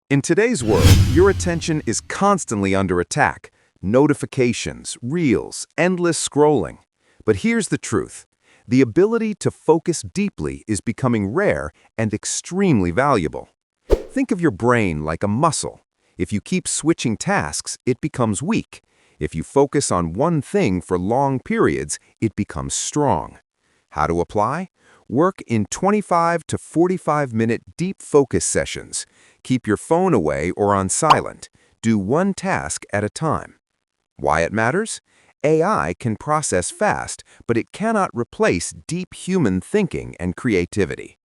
In today's world, your attention is constantly under attack. Notifications, reels, endless scrolling. But here's the truth. The ability to focus deeply is becoming rare and extremely valuable. Think of your brain like a muscle. If you keep switching tasks, it becomes weak. If you focus on one thing for long periods, it becomes strong. How to apply? Work in 25 to 45-minute deep focus sessions. Keep your phone away or on silent. Do one task at a time. Why it matters? AI can process fast, but it cannot replace deep human thinking and creativity.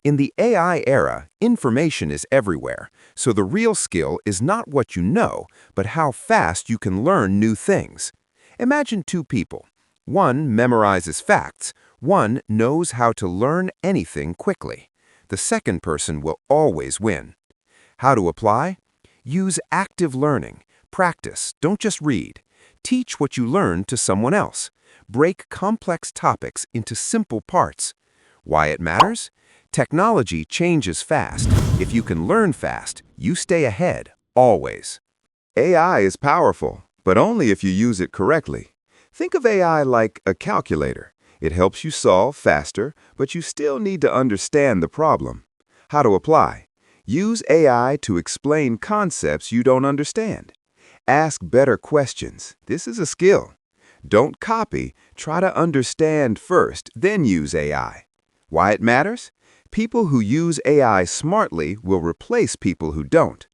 In the AI era, information is everywhere, so the real skill is not what you know, but how fast you can learn new things. Imagine two people. One memorizes facts, one knows how to learn anything quickly. The second person will always win. How to apply? Use active learning. Practice, don't just read. Teach what you learn to someone else. Break complex topics into simple parts. Why it matters? Technology changes fast. If you can learn fast, you stay ahead, always. AI is powerful, but only if you use it correctly. Think of AI like a calculator. It helps you solve faster, but you still need to understand the problem. How to apply? Use AI to explain concepts you don't understand. Ask better questions. This is a skill. Don't copy. Try to understand first, then use AI. Why it matters? People who use AI smartly will replace people who don't.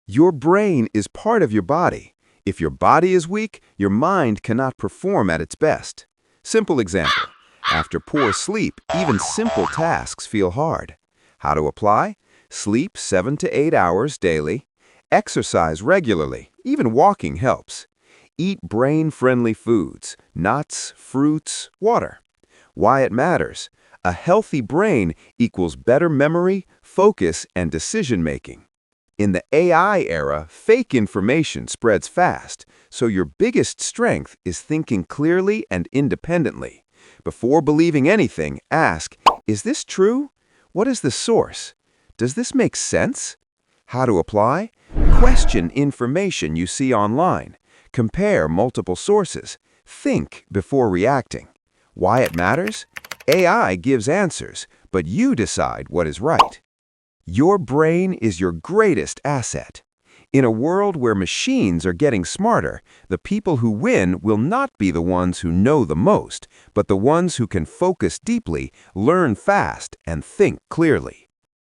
Your brain is part of your body. If your body is weak, your mind cannot perform at its best. Simple example. After poor sleep, even simple tasks feel hard. How to apply? Sleep 7 to 8 hours daily. Exercise regularly. Even walking helps. Eat brain-friendly foods, nuts, fruits, water. Why it matters? A healthy brain equals better memory, focus, and decision-making. In the AI era, fake information spreads fast, so your biggest strength is thinking clearly and independently. Before believing anything, ask, is this true? What is the source? Does this make sense? How to apply? Question information you see online. Compare multiple sources. Think before reacting. Why it matters? AI gives answers, but you decide what is right. Your brain is your greatest asset. In a world where machines are getting smarter, the people who win will not be the ones who know the most, but the ones who can focus deeply, learn fast, and think clearly.